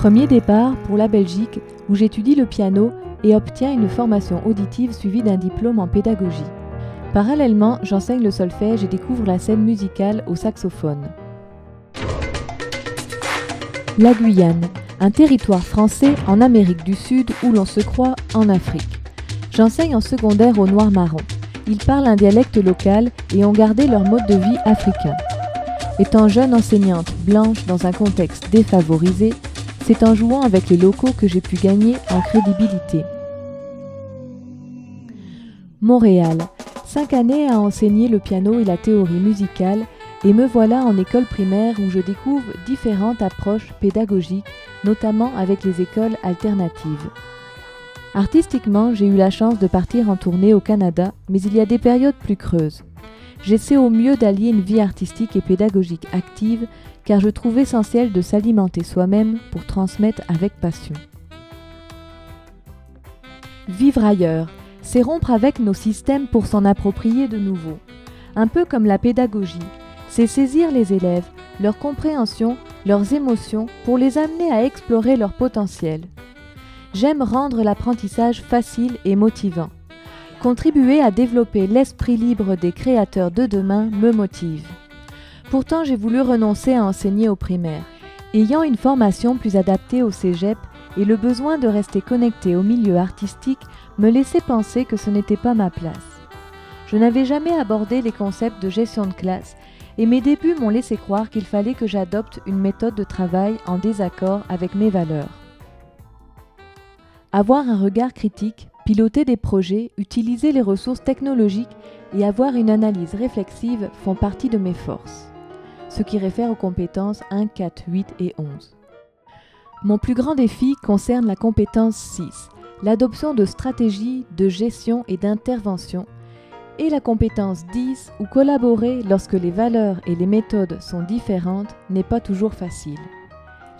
Premier départ pour la Belgique où j'étudie le piano et obtiens une formation auditive suivie d'un diplôme en pédagogie. Parallèlement, j'enseigne le solfège et découvre la scène musicale au saxophone. La Guyane, un territoire français en Amérique du Sud où l'on se croit en Afrique. J'enseigne en secondaire aux Noirs marrons. Ils parlent un dialecte local et ont gardé leur mode de vie africain. Étant jeune enseignante blanche dans un contexte défavorisé, c'est en jouant avec les locaux que j'ai pu gagner en crédibilité. Montréal, 5 années à enseigner le piano et la théorie musicale, et me voilà en école primaire où je découvre différentes approches pédagogiques, notamment avec les écoles alternatives. Artistiquement, j'ai eu la chance de partir en tournée au Canada, mais il y a des périodes plus creuses. J'essaie au mieux d'allier une vie artistique et pédagogique active, car je trouve essentiel de s'alimenter soi-même pour transmettre avec passion. Vivre ailleurs, c'est rompre avec nos systèmes pour s'en approprier de nouveaux. Un peu comme la pédagogie, c'est saisir les élèves, leur compréhension, leurs émotions pour les amener à explorer leur potentiel. J'aime rendre l'apprentissage facile et motivant. Contribuer à développer l'esprit libre des créateurs de demain me motive. Pourtant, j'ai voulu renoncer à enseigner au primaire. Ayant une formation plus adaptée au cégep et le besoin de rester connecté au milieu artistique me laissait penser que ce n'était pas ma place. Je n'avais jamais abordé les concepts de gestion de classe et mes débuts m'ont laissé croire qu'il fallait que j'adopte une méthode de travail en désaccord avec mes valeurs. Avoir un regard critique, piloter des projets, utiliser les ressources technologiques et avoir une analyse réflexive font partie de mes forces. Ce qui réfère aux compétences 1, 4, 8 et 11. Mon plus grand défi concerne la compétence 6, l'adoption de stratégies de gestion et d'intervention, et la compétence 10 où collaborer lorsque les valeurs et les méthodes sont différentes n'est pas toujours facile.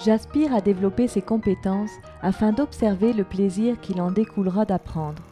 J'aspire à développer ces compétences afin d'observer le plaisir qu'il en découlera d'apprendre.